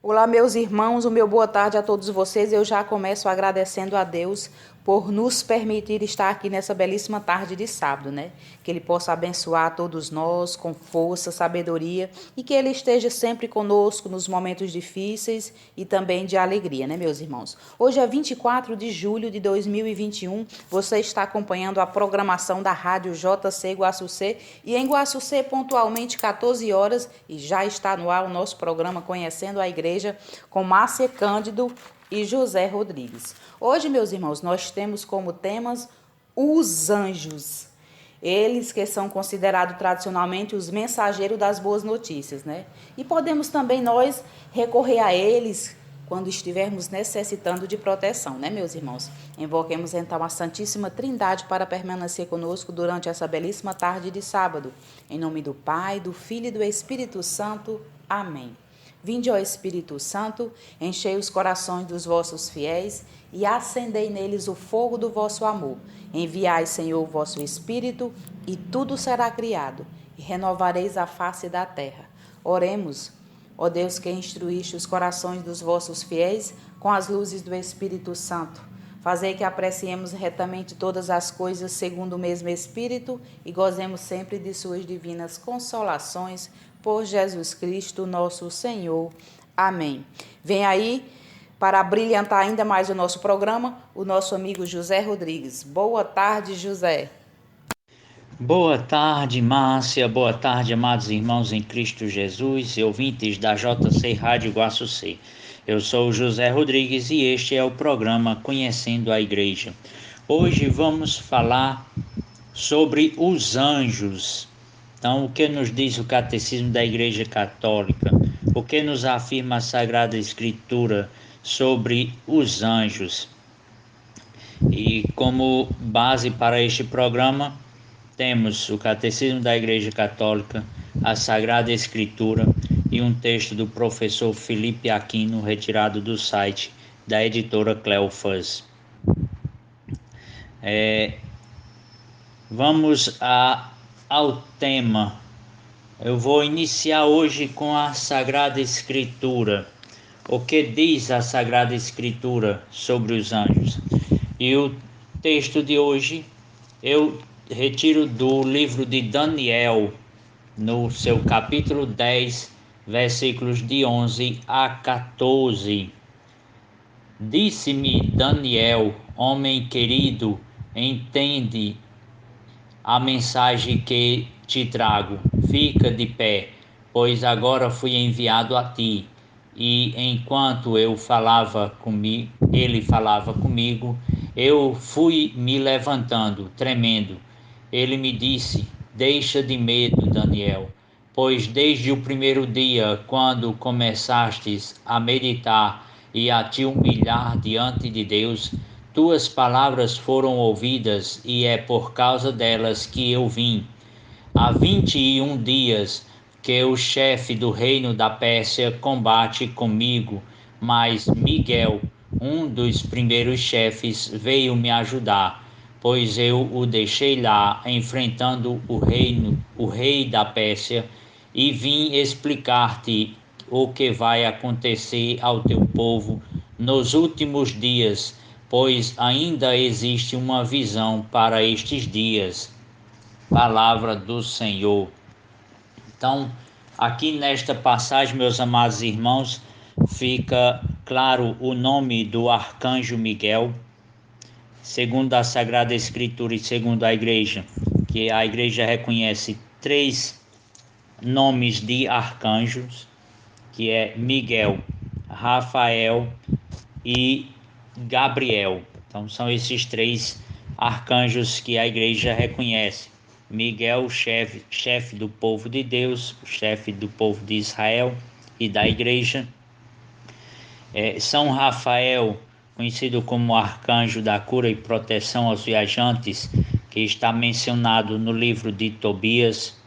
Olá, meus irmãos, o meu boa tarde a todos vocês. Eu já começo agradecendo a Deus por nos permitir estar aqui nessa belíssima tarde de sábado, né? Que Ele possa abençoar todos nós com força, sabedoria e que Ele esteja sempre conosco nos momentos difíceis e também de alegria, né, meus irmãos? Hoje é 24 de julho de 2021. Você está acompanhando a programação da Rádio JC Guaçucê e em Guaçucê pontualmente 14 horas e já está no ar o nosso programa Conhecendo a Igreja com Márcia Cândido e José Rodrigues. Hoje, meus irmãos, nós temos como temas os anjos. Eles que são considerados tradicionalmente os mensageiros das boas notícias, né? E podemos também nós recorrer a eles quando estivermos necessitando de proteção, né, meus irmãos? Invoquemos então a Santíssima Trindade para permanecer conosco durante essa belíssima tarde de sábado. Em nome do Pai, do Filho e do Espírito Santo. Amém. Vinde, ó Espírito Santo, enchei os corações dos vossos fiéis e acendei neles o fogo do vosso amor. Enviai, Senhor, o vosso Espírito, e tudo será criado, e renovareis a face da terra. Oremos, ó Deus, que instruíste os corações dos vossos fiéis com as luzes do Espírito Santo. Fazei que apreciemos retamente todas as coisas segundo o mesmo Espírito e gozemos sempre de suas divinas consolações, por Jesus Cristo, nosso Senhor. Amém. Vem aí, para brilhantar ainda mais o nosso programa, o nosso amigo José Rodrigues. Boa tarde, José. Boa tarde, Márcia. Boa tarde, amados irmãos em Cristo Jesus e ouvintes da JC Rádio Guaçucê. Eu sou o José Rodrigues e este é o programa Conhecendo a Igreja. Hoje vamos falar sobre os anjos. Então, o que nos diz o Catecismo da Igreja Católica? O que nos afirma a Sagrada Escritura sobre os anjos? E como base para este programa, temos o Catecismo da Igreja Católica, a Sagrada Escritura e um texto do professor Felipe Aquino, retirado do site da editora Cleofas. Vamos ao tema. Eu vou iniciar hoje com a Sagrada Escritura. O que diz a Sagrada Escritura sobre os anjos? E o texto de hoje eu retiro do livro de Daniel, no seu capítulo 10, versículos de 11 a 14. Disse-me Daniel, homem querido, entende a mensagem que te trago. Fica de pé, pois agora fui enviado a ti. E enquanto ele falava comigo, eu fui me levantando, tremendo. Ele me disse: deixa de medo, Daniel, pois desde o primeiro dia, quando começastes a meditar e a te humilhar diante de Deus, tuas palavras foram ouvidas e é por causa delas que eu vim. Há 21 dias que o chefe do reino da Pérsia combate comigo, mas Miguel, um dos primeiros chefes, veio me ajudar, pois eu o deixei lá enfrentando o rei da Pérsia, e vim explicar-te o que vai acontecer ao teu povo nos últimos dias, pois ainda existe uma visão para estes dias. Palavra do Senhor. Então, aqui nesta passagem, meus amados irmãos, fica claro o nome do arcanjo Miguel, segundo a Sagrada Escritura e segundo a Igreja, que a Igreja reconhece 3 nomes de arcanjos, que é Miguel, Rafael e Gabriel. Então são esses 3 arcanjos que a Igreja reconhece. Miguel, chefe do povo de Deus, chefe do povo de Israel e da Igreja. São Rafael, conhecido como arcanjo da cura e proteção aos viajantes, que está mencionado no livro de Tobias.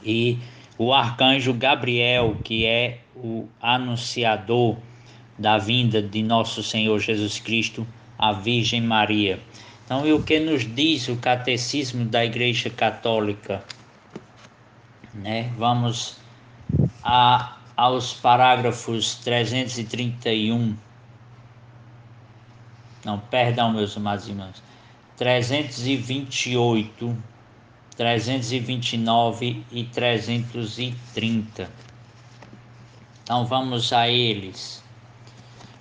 E o arcanjo Gabriel, que é o anunciador da vinda de nosso Senhor Jesus Cristo, a Virgem Maria. Então, e o que nos diz o Catecismo da Igreja Católica? Vamos aos parágrafos 331. Não, perdão, meus amados irmãos. 328, 329 e 330. Então vamos a eles.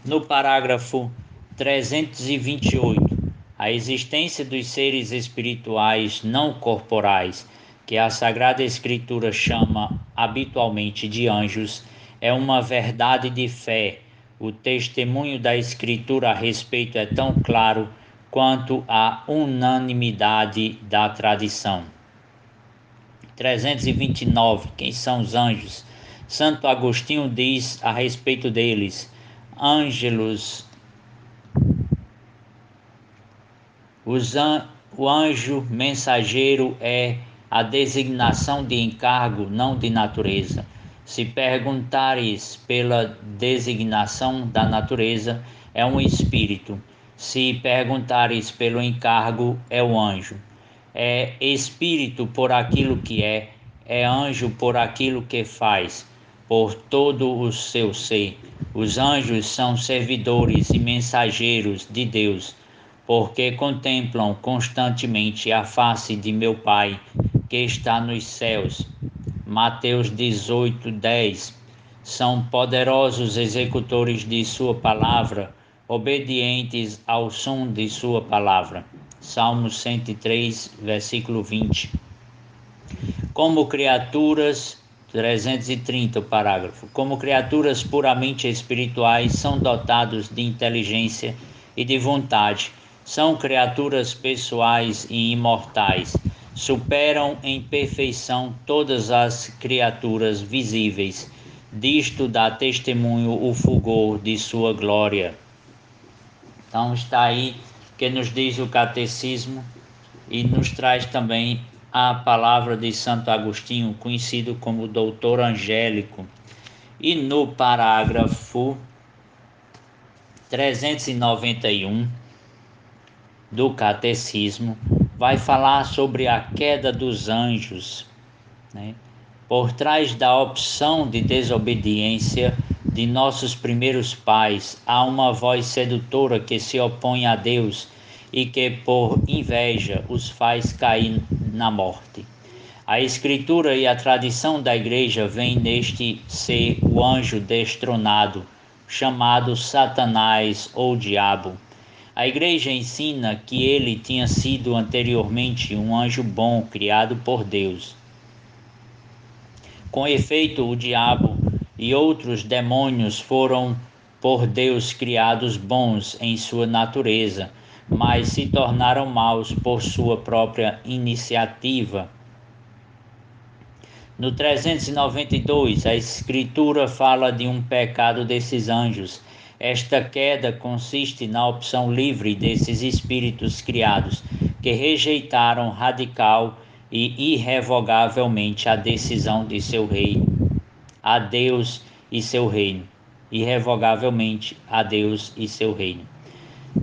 No parágrafo 328, a existência dos seres espirituais não corporais, que a Sagrada Escritura chama habitualmente de anjos, é uma verdade de fé. O testemunho da Escritura a respeito é tão claro quanto a unanimidade da tradição. 329. Quem são os anjos? Santo Agostinho diz a respeito deles: ângelos. O anjo mensageiro é a designação de encargo, não de natureza. Se perguntares pela designação da natureza, é um espírito. Se perguntares pelo encargo, é o anjo. É espírito por aquilo que é anjo por aquilo que faz, por todo o seu ser. Os anjos são servidores e mensageiros de Deus, porque contemplam constantemente a face de meu Pai, que está nos céus. Mateus 18:10. São poderosos executores de sua palavra, obedientes ao som de sua palavra. Salmos 103, versículo 20. Como criaturas, 330 o parágrafo, como criaturas puramente espirituais, são dotados de inteligência e de vontade. São criaturas pessoais e imortais. Superam em perfeição todas as criaturas visíveis. Disto dá testemunho o fulgor de sua glória. Então está aí que nos diz o catecismo e nos traz também a palavra de Santo Agostinho, conhecido como Doutor Angélico. E no parágrafo 391 do catecismo vai falar sobre a queda dos anjos, né? Por trás da opção de desobediência de nossos primeiros pais, há uma voz sedutora que se opõe a Deus e que, por inveja, os faz cair na morte. A Escritura e a tradição da Igreja veem neste ser o anjo destronado, chamado Satanás ou Diabo. A Igreja ensina que ele tinha sido anteriormente um anjo bom criado por Deus. Com efeito, o diabo e outros demônios foram por Deus criados bons em sua natureza, mas se tornaram maus por sua própria iniciativa. No 392, a Escritura fala de um pecado desses anjos. Esta queda consiste na opção livre desses espíritos criados, que rejeitaram radical e irrevogavelmente a decisão de seu rei, a Deus e seu reino. Irrevogavelmente a Deus e seu reino.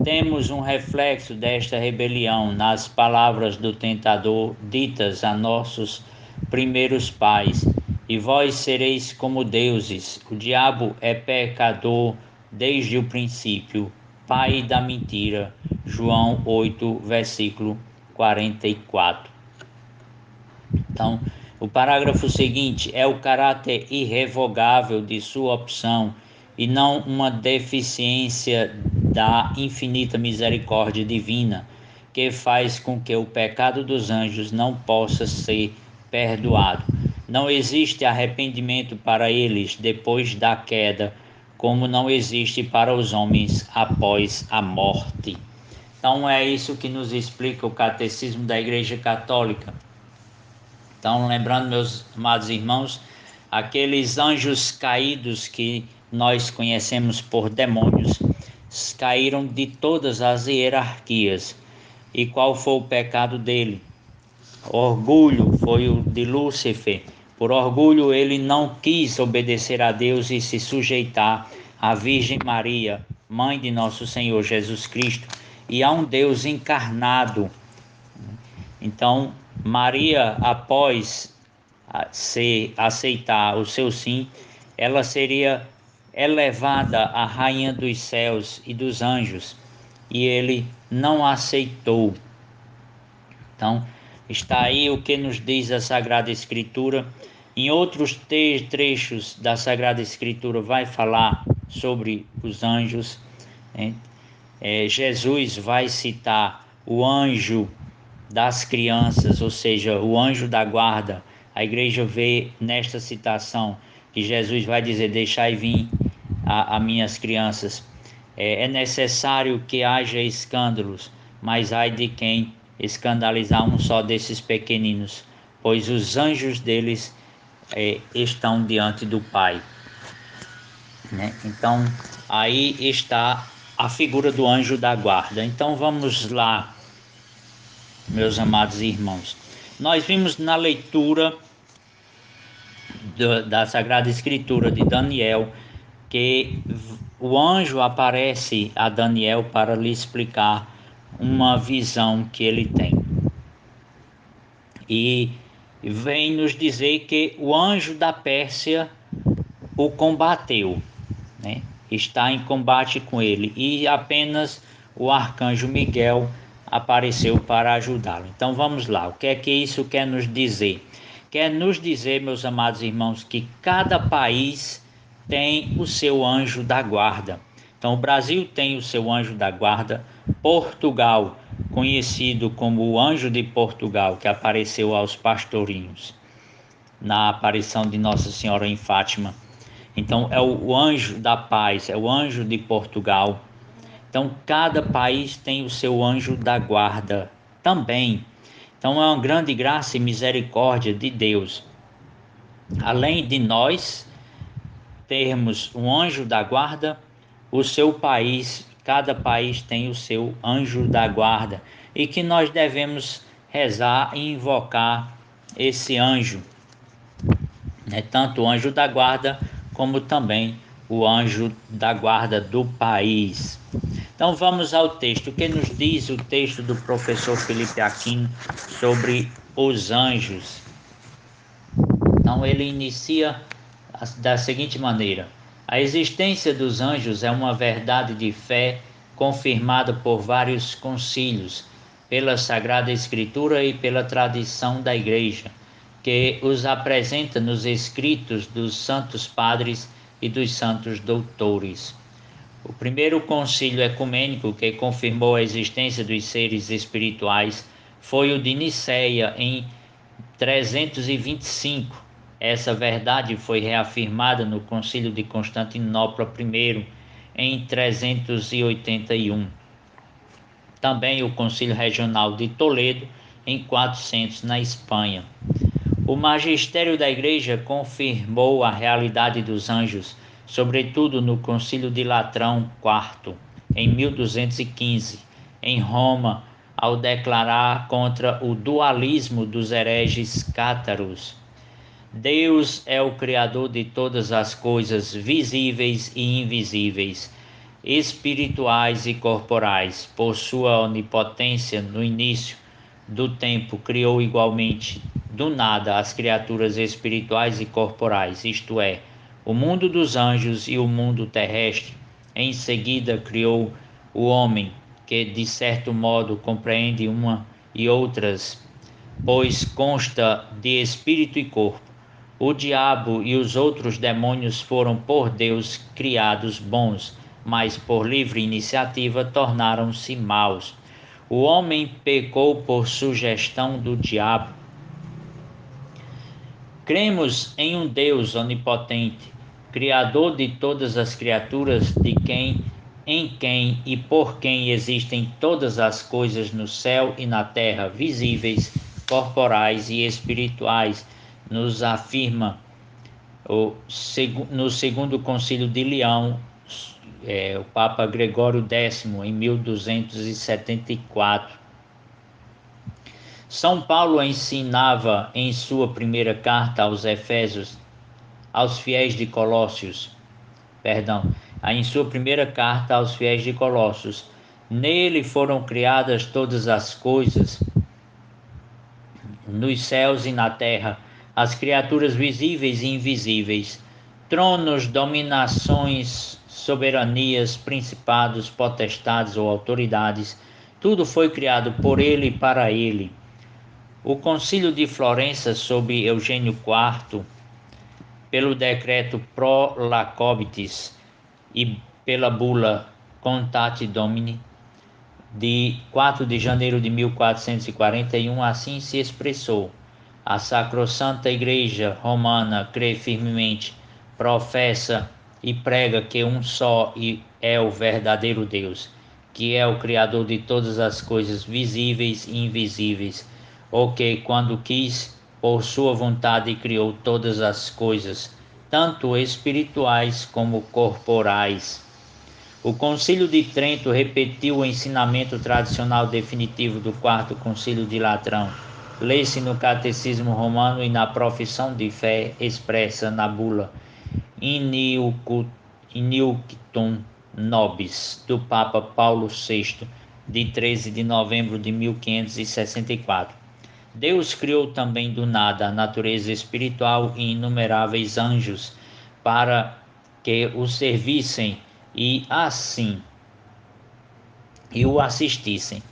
Temos um reflexo desta rebelião nas palavras do tentador ditas a nossos primeiros pais: e vós sereis como deuses. O diabo é pecador desde o princípio, pai da mentira. João 8, versículo 44. Então, o parágrafo seguinte é o caráter irrevogável de sua opção e não uma deficiência da infinita misericórdia divina, que faz com que o pecado dos anjos não possa ser perdoado. Não existe arrependimento para eles depois da queda, como não existe para os homens após a morte. Então é isso que nos explica o Catecismo da Igreja Católica. Então, lembrando, meus amados irmãos, aqueles anjos caídos que nós conhecemos por demônios, caíram de todas as hierarquias. E qual foi o pecado dele? Orgulho foi o de Lúcifer. Por orgulho ele não quis obedecer a Deus e se sujeitar à Virgem Maria, mãe de nosso Senhor Jesus Cristo, e a um Deus encarnado. Então, Maria, após aceitar o seu sim, ela seria elevada à rainha dos céus e dos anjos, e ele não aceitou. Então, está aí o que nos diz a Sagrada Escritura. Em outros trechos da Sagrada Escritura vai falar sobre os anjos, né? Jesus vai citar o anjo das crianças, ou seja, o anjo da guarda. A igreja vê nesta citação que Jesus vai dizer: deixai vir a minhas crianças. É necessário que haja escândalos, mas ai de quem escandalizar um só desses pequeninos, pois os anjos deles estão diante do Pai, né? Então aí está a figura do anjo da guarda. Então vamos lá, meus amados irmãos. Nós vimos na leitura da Sagrada Escritura de Daniel que o anjo aparece a Daniel para lhe explicar uma visão que ele tem. E vem nos dizer que o anjo da Pérsia o combateu, né? Está em combate com ele, e apenas o arcanjo Miguel apareceu para ajudá-lo. Então vamos lá, o que é que isso quer nos dizer? Quer nos dizer, meus amados irmãos, que cada país tem o seu anjo da guarda. Então o Brasil tem o seu anjo da guarda, Portugal, conhecido como o anjo de Portugal, que apareceu aos pastorinhos na aparição de Nossa Senhora em Fátima. Então é o anjo da paz, é o anjo de Portugal. Então cada país tem o seu anjo da guarda também. Então é uma grande graça e misericórdia de Deus. Além de nós termos um anjo da guarda, o seu país, cada país tem o seu anjo da guarda, e que nós devemos rezar e invocar esse anjo, né? Tanto o anjo da guarda como também o anjo da guarda do país. Então vamos ao texto. O que nos diz o texto do professor Felipe Aquino sobre os anjos? Então ele inicia da seguinte maneira: a existência dos anjos é uma verdade de fé confirmada por vários concílios, pela Sagrada Escritura e pela tradição da Igreja, que os apresenta nos escritos dos santos padres e dos santos doutores. O primeiro concílio ecumênico que confirmou a existência dos seres espirituais foi o de Nicéia em 325. Essa verdade foi reafirmada no concílio de Constantinopla I em 381. Também o concílio regional de Toledo em 400 na Espanha. O magistério da Igreja confirmou a realidade dos anjos, sobretudo no Concílio de Latrão IV, em 1215, em Roma, ao declarar contra o dualismo dos hereges cátaros. Deus é o Criador de todas as coisas visíveis e invisíveis, espirituais e corporais. Por sua onipotência, no início do tempo, criou igualmente do nada as criaturas espirituais e corporais, isto é, o mundo dos anjos e o mundo terrestre. Em seguida criou o homem, que de certo modo compreende uma e outras, pois consta de espírito e corpo. O diabo e os outros demônios foram por Deus criados bons, mas por livre iniciativa tornaram-se maus. O homem pecou por sugestão do diabo. Cremos em um Deus onipotente, Criador de todas as criaturas, em quem e por quem existem todas as coisas no céu e na terra, visíveis, corporais e espirituais, nos afirma no segundo concílio de Leão, o Papa Gregório X, em 1274. São Paulo ensinava em sua primeira carta aos Efésios, aos fiéis de Colossos, em sua primeira carta aos fiéis de Colossos: nele foram criadas todas as coisas, nos céus e na terra, as criaturas visíveis e invisíveis, tronos, dominações, soberanias, principados, potestades ou autoridades, tudo foi criado por ele e para ele. O Concílio de Florença, sob Eugênio IV, pelo decreto Pro Lacobitis e pela bula Contate Domini, de 4 de janeiro de 1441, assim se expressou: a Sacrossanta Igreja Romana crê firmemente, professa e prega que um só é o verdadeiro Deus, que é o Criador de todas as coisas visíveis e invisíveis, o que, quando quis, por sua vontade criou todas as coisas, tanto espirituais como corporais. O Concílio de Trento repetiu o ensinamento tradicional definitivo do Quarto Concílio de Latrão. Lê-se no Catecismo Romano e na Profissão de Fé expressa na bula Iniunctum Nobis, do Papa Paulo VI, de 13 de novembro de 1564. Deus criou também do nada a natureza espiritual e inumeráveis anjos para que o servissem e o assistissem.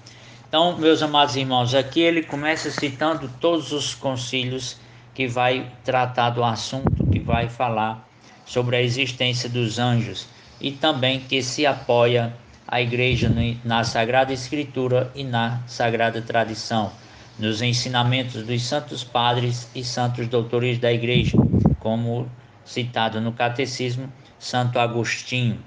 Então, meus amados irmãos, aqui ele começa citando todos os concílios que vai tratar do assunto, que vai falar sobre a existência dos anjos e também que se apoia a igreja na Sagrada Escritura e na Sagrada Tradição, nos ensinamentos dos santos padres e santos doutores da igreja, como citado no Catecismo, Santo Agostinho,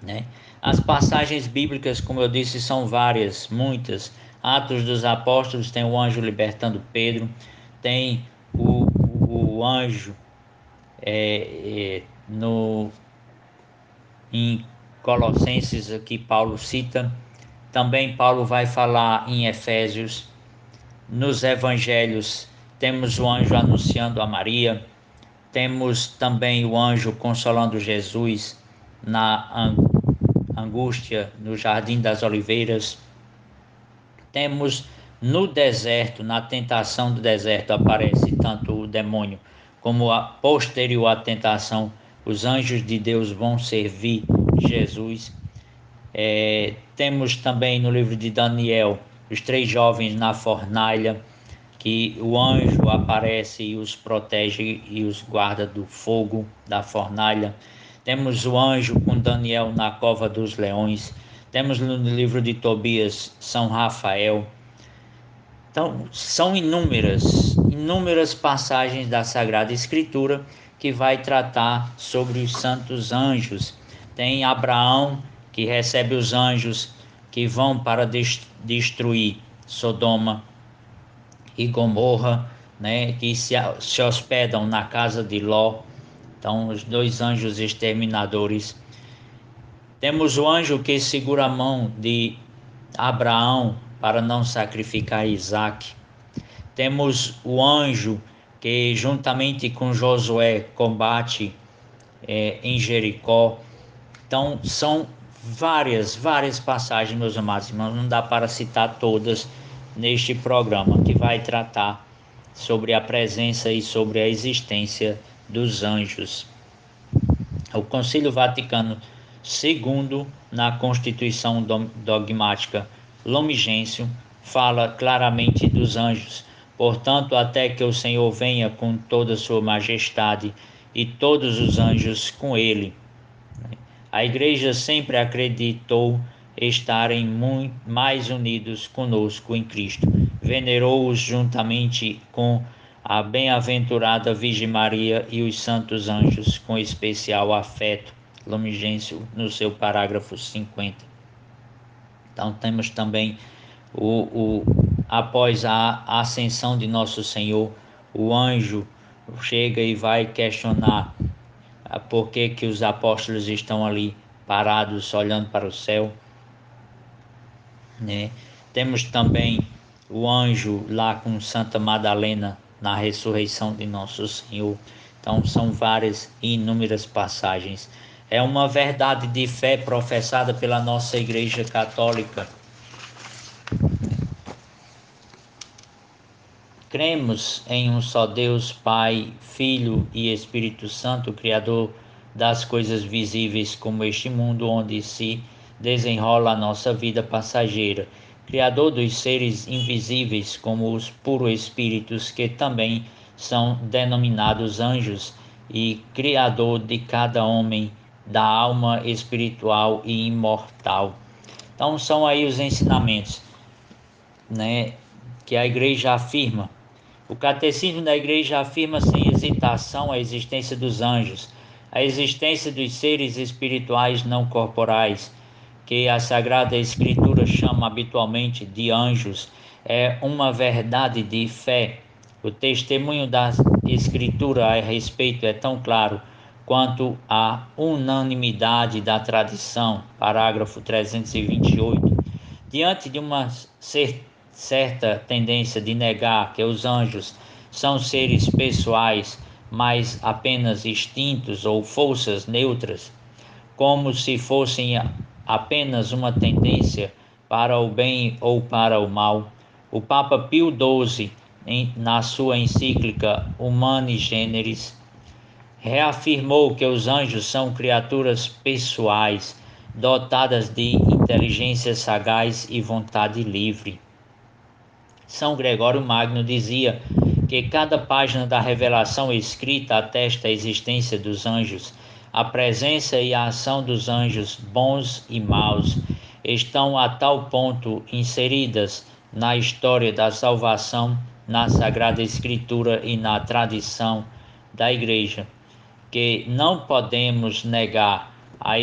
né? As passagens bíblicas, como eu disse, são várias, muitas. Atos dos Apóstolos tem o anjo libertando Pedro, tem o anjo em Colossenses, que Paulo cita. Também Paulo vai falar em Efésios. Nos Evangelhos temos o anjo anunciando a Maria, temos também o anjo consolando Jesus na angústia no Jardim das Oliveiras. Temos no deserto, na tentação do deserto, aparece tanto o demônio como a posterior à tentação, os anjos de Deus vão servir Jesus. Temos também no livro de Daniel os 3 jovens na fornalha, que o anjo aparece e os protege e os guarda do fogo da fornalha. Temos o anjo com Daniel na cova dos leões. Temos no livro de Tobias São Rafael. Então, são inúmeras passagens da Sagrada Escritura que vai tratar sobre os santos anjos. Tem Abraão, que recebe os anjos que vão para destruir Sodoma e Gomorra, né, que se hospedam na casa de Ló. Então, os 2 anjos exterminadores. Temos o anjo que segura a mão de Abraão para não sacrificar Isaac. Temos o anjo que, juntamente com Josué, combate em Jericó. Então, são várias passagens, meus amados irmãos, não dá para citar todas neste programa, que vai tratar sobre a presença e sobre a existência dos anjos. O Concílio Vaticano II, na Constituição Dogmática Lumen Gentium, fala claramente dos anjos. Portanto, até que o Senhor venha com toda a sua majestade e todos os anjos com ele. A Igreja sempre acreditou estarem mais unidos conosco em Cristo. Venerou-os juntamente com a bem-aventurada Virgem Maria e os santos anjos, com especial afeto. Lumen Gentium, no seu parágrafo 50. Então temos também após a ascensão de Nosso Senhor, o anjo chega e vai questionar por que os apóstolos estão ali parados, olhando para o céu, né? Temos também o anjo lá com Santa Madalena na ressurreição de Nosso Senhor. Então são várias e inúmeras passagens. É uma verdade de fé professada pela nossa Igreja Católica. Cremos em um só Deus, Pai, Filho e Espírito Santo, Criador das coisas visíveis como este mundo onde se desenrola a nossa vida passageira, Criador dos seres invisíveis como os puros espíritos que também são denominados anjos e Criador de cada homem, da alma espiritual e imortal. Então são aí os ensinamentos, né, que a igreja afirma. O catecismo da igreja afirma sem hesitação a existência dos anjos, a existência dos seres espirituais não corporais, que a Sagrada Escritura chama habitualmente de anjos, é uma verdade de fé. O testemunho da Escritura a respeito é tão claro quanto a unanimidade da tradição. Parágrafo 328. Diante de uma certa tendência de negar que os anjos são seres pessoais, mas apenas instintos ou forças neutras, como se fossem apenas uma tendência para o bem ou para o mal, o Papa Pio XII, na sua encíclica Humani Generis, reafirmou que os anjos são criaturas pessoais, dotadas de inteligência sagaz e vontade livre. São Gregório Magno dizia que cada página da revelação escrita atesta a existência dos anjos. A presença e a ação dos anjos bons e maus estão a tal ponto inseridas na história da salvação, na Sagrada Escritura e na tradição da Igreja, que não podemos negar a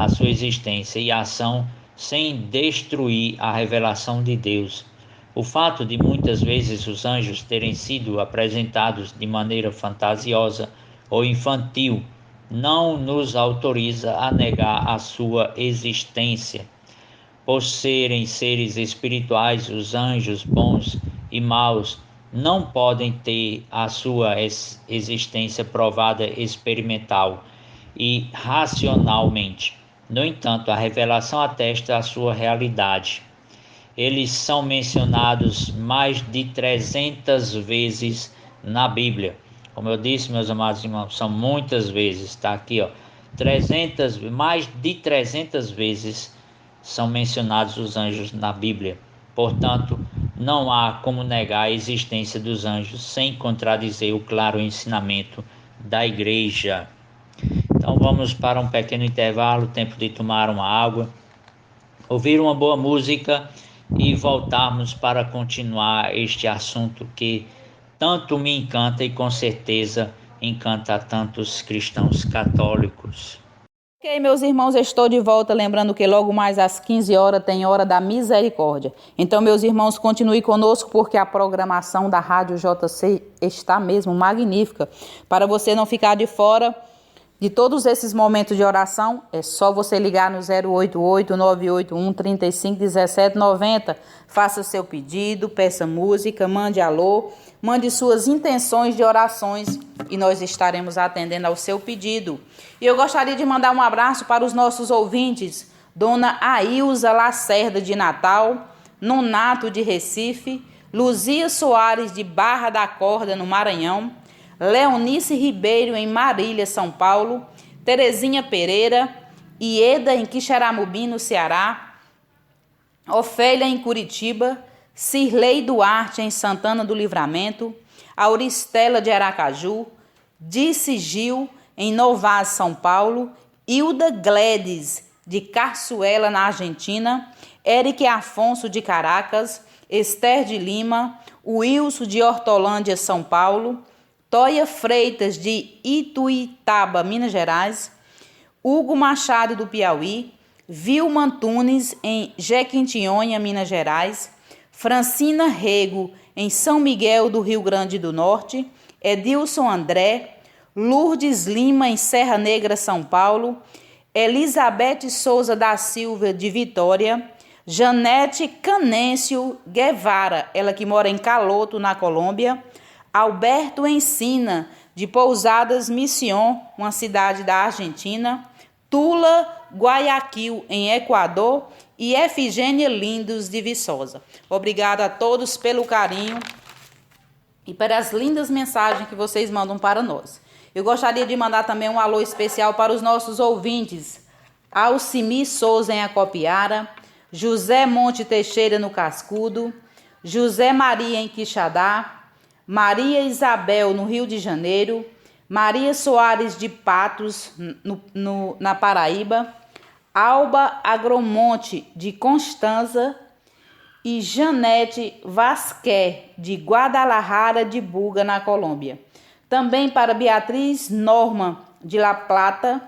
sua existência e ação sem destruir a revelação de Deus. O fato de muitas vezes os anjos terem sido apresentados de maneira fantasiosa ou infantil não nos autoriza a negar a sua existência. Por serem seres espirituais, os anjos bons e maus não podem ter a sua existência provada experimental e racionalmente. No entanto, a revelação atesta a sua realidade. Eles são mencionados mais de 300 vezes na Bíblia. Como eu disse, meus amados irmãos, são muitas vezes, está aqui, mais de 300 vezes são mencionados os anjos na Bíblia. Portanto, não há como negar a existência dos anjos sem contradizer o claro ensinamento da Igreja. Então vamos para um pequeno intervalo, tempo de tomar uma água, ouvir uma boa música e voltarmos para continuar este assunto que tanto me encanta e com certeza encanta a tantos cristãos católicos. Ok, meus irmãos, estou de volta, lembrando que logo mais às 15 horas tem Hora da Misericórdia. Então, meus irmãos, continue conosco porque a programação da Rádio JC está mesmo magnífica. Para você não ficar de fora de todos esses momentos de oração, é só você ligar no 088-981-351790. Faça seu pedido, peça música, mande alô, mande suas intenções de orações e nós estaremos atendendo ao seu pedido. E eu gostaria de mandar um abraço para os nossos ouvintes, Dona Ailza Lacerda de Natal, Nonato de Recife, Luzia Soares de Barra da Corda, no Maranhão, Leonice Ribeiro em Marília, São Paulo, Terezinha Pereira, Ieda em Quixeramobim, no Ceará, Ofélia em Curitiba, Cirlei Duarte em Santana do Livramento, Auristela de Aracaju, Dice Gil em Novaz, São Paulo, Hilda Gledes de Carçuela, na Argentina, Eric Afonso de Caracas, Esther de Lima, Wilson de Hortolândia, São Paulo, Toia Freitas de Ituitaba, Minas Gerais, Hugo Machado do Piauí, Vilma Antunes em Jequitinhonha, Minas Gerais, Francina Rego em São Miguel do Rio Grande do Norte, Edilson André, Lourdes Lima em Serra Negra, São Paulo, Elizabeth Souza da Silva de Vitória, Janete Canêncio Guevara, ela que mora em Caloto, na Colômbia, Alberto Ensina, de Pousadas Mission, uma cidade da Argentina, Tula Guayaquil, em Equador, e Efigênia Lindos, de Viçosa. Obrigada a todos pelo carinho e para as lindas mensagens que vocês mandam para nós. Eu gostaria de mandar também um alô especial para os nossos ouvintes: Alcimi Souza em Acopiara, José Monte Teixeira no Cascudo, José Maria em Quixadá, Maria Isabel no Rio de Janeiro, Maria Soares de Patos na Paraíba, Alba Agromonte de Constanza e Janete Vasquez de Guadalajara de Buga, na Colômbia. Também para Beatriz Norma de La Plata,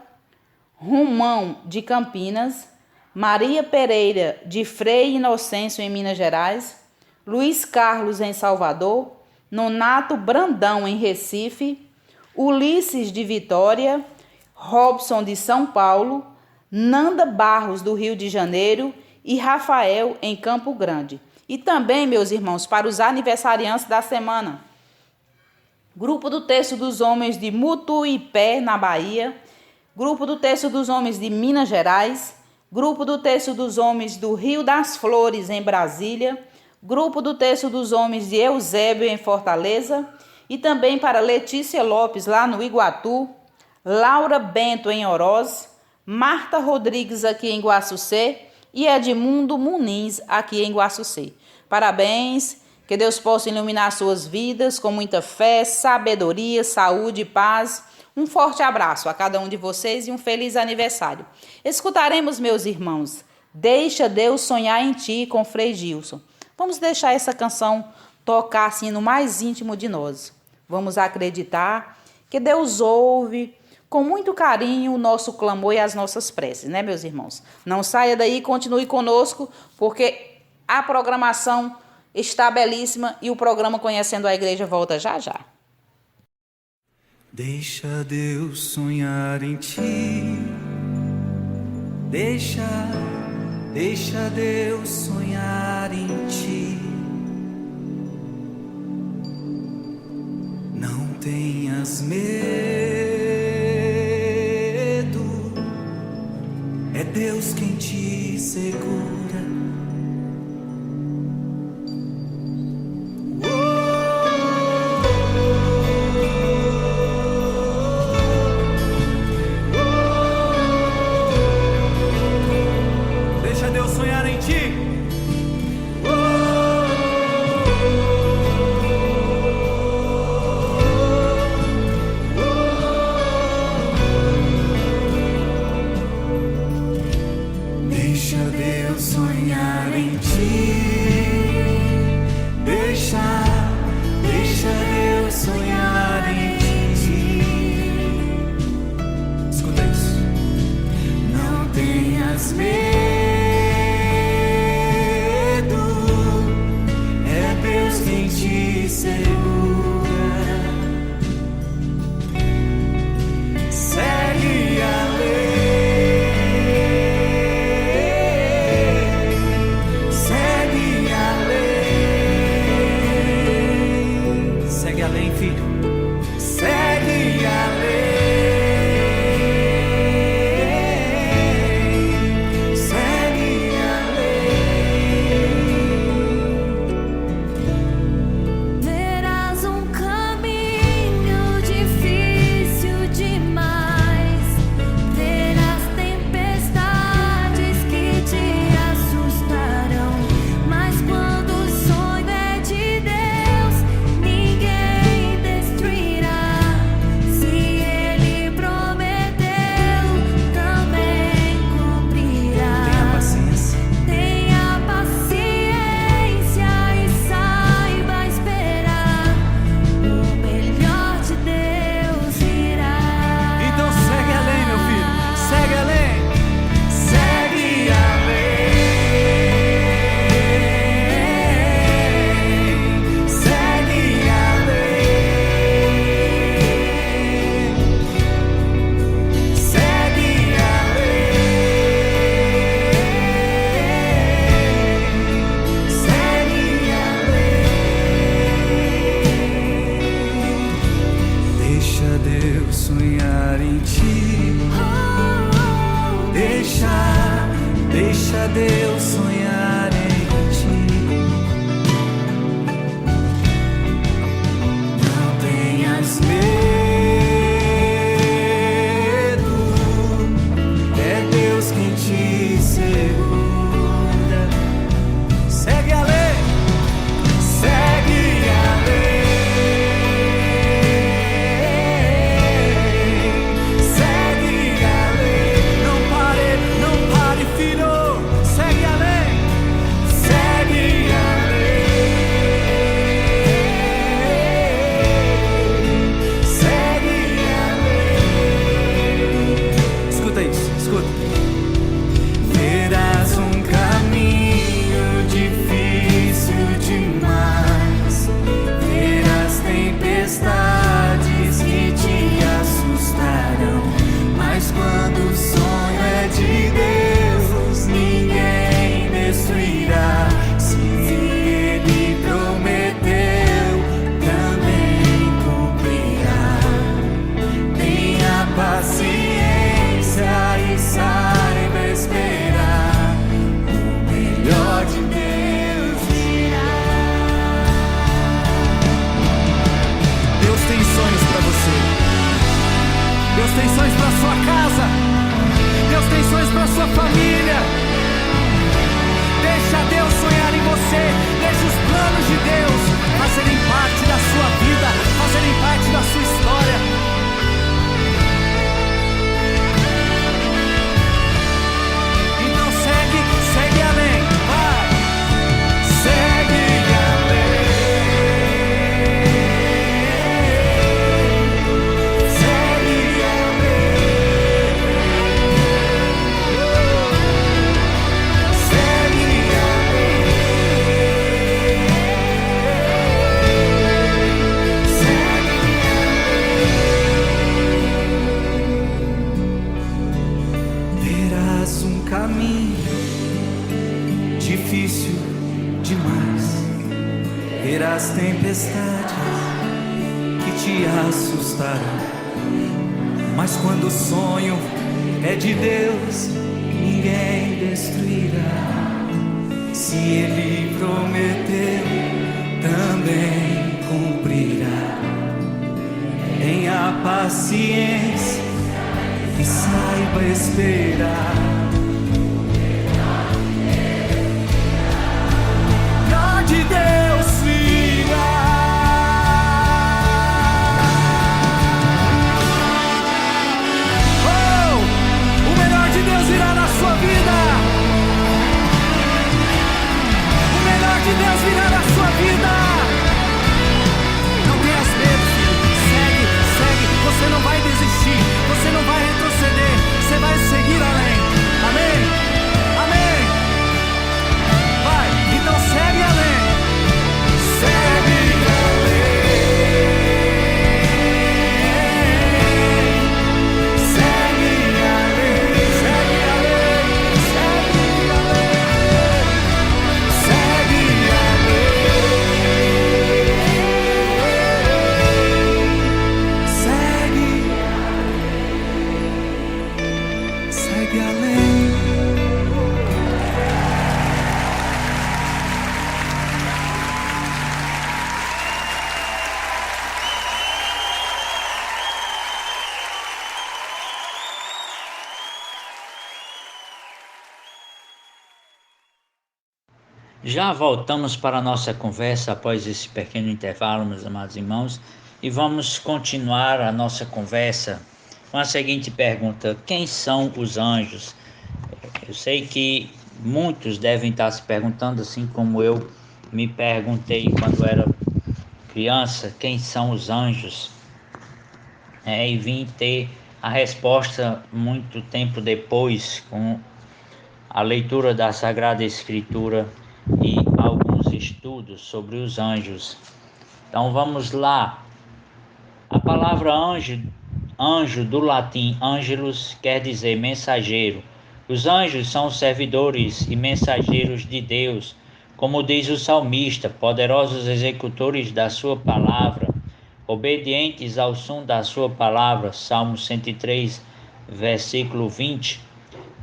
Romão de Campinas, Maria Pereira de Frei Inocêncio em Minas Gerais, Luiz Carlos em Salvador, Nonato Brandão em Recife, Ulisses de Vitória, Robson de São Paulo, Nanda Barros do Rio de Janeiro e Rafael em Campo Grande. E também, meus irmãos, para os aniversariantes da semana: Grupo do Terço dos Homens de Mutuipé, na Bahia, Grupo do Terço dos Homens de Minas Gerais, Grupo do Terço dos Homens do Rio das Flores, em Brasília, Grupo do Terço dos Homens de Eusébio, em Fortaleza, e também para Letícia Lopes, lá no Iguatu, Laura Bento, em Oroz, Marta Rodrigues, aqui em Guaçucê, e Edmundo Muniz, aqui em Guaçucê. Parabéns, que Deus possa iluminar suas vidas com muita fé, sabedoria, saúde e paz. Um forte abraço a cada um de vocês e um feliz aniversário. Escutaremos, meus irmãos, Deixa Deus Sonhar em Ti, com Frei Gilson. Vamos deixar essa canção tocar assim no mais íntimo de nós. Vamos acreditar que Deus ouve com muito carinho o nosso clamor e as nossas preces, né, meus irmãos? Não saia daí, continue conosco, porque a programação está belíssima e o programa Conhecendo a Igreja volta já já. Deixa Deus sonhar em ti. Deixa Deus sonhar em ti. Não tenhas medo, é Deus quem te segura. Deixa Deus sonhar em ti. Deixa Deus sonhar em ti. Deixa Deus sonhar em ti. Escuta isso. Não tenhas medo, é Deus quem te segura. Segue a lei. Segue a lei, filho. Segue a lei. Segue a lei. Terás um caminho difícil demais. Terás tempestades que te assustarão. Mas quando o sonho é de Deus, ninguém destruirá. Se Ele prometeu, também cumprirá. Tenha paciência. Tenha paciência e saiba esperar. O melhor de Deus virá. Então segue a lei, meu filho. Segue a lei. Segue a lei. Segue a lei. Segue a lei. Segue a lei. Deixa Deus sonhar em ti. Deixa Deus sonhar em ti. para sua casa. Deus tem sonhos para sua família. Deixa Deus sonhar em você. Deixa os planos de Deus fazerem parte da sua vida, fazerem parte da sua história. Então segue além, vai. Segue além. Segue verás um caminho difícil demais, verás tempestades que te assustarão, mas quando o sonho é de Deus, ninguém destruirá. Se Ele prometeu, também cumprirá. Tenha paciência e saiba esperar. Melhor de Deus virá. Oh, o melhor de Deus virá na sua vida. O melhor de Deus virá na sua vida. Não tenhas medo, filho. Segue. Você não vai desistir. Você não vai retroceder. Você vai seguir além. Amém? Amém? Vai. Então segue além. Segue além. Segue além. Segue além. Segue além. Segue além. Segue além. Já voltamos para a nossa conversa após esse pequeno intervalo, meus amados irmãos, e vamos continuar a nossa conversa com a seguinte pergunta: quem são os anjos? Eu sei que muitos devem estar se perguntando, assim como eu me perguntei quando era criança, quem são os anjos? E vim ter a resposta muito tempo depois, com a leitura da Sagrada Escritura e alguns estudos sobre os anjos. Então vamos lá. A palavra anjo do latim angelus quer dizer mensageiro. Os anjos são servidores e mensageiros de Deus, como diz o salmista, poderosos executores da sua palavra, obedientes ao som da sua palavra. Salmo 103, versículo 20.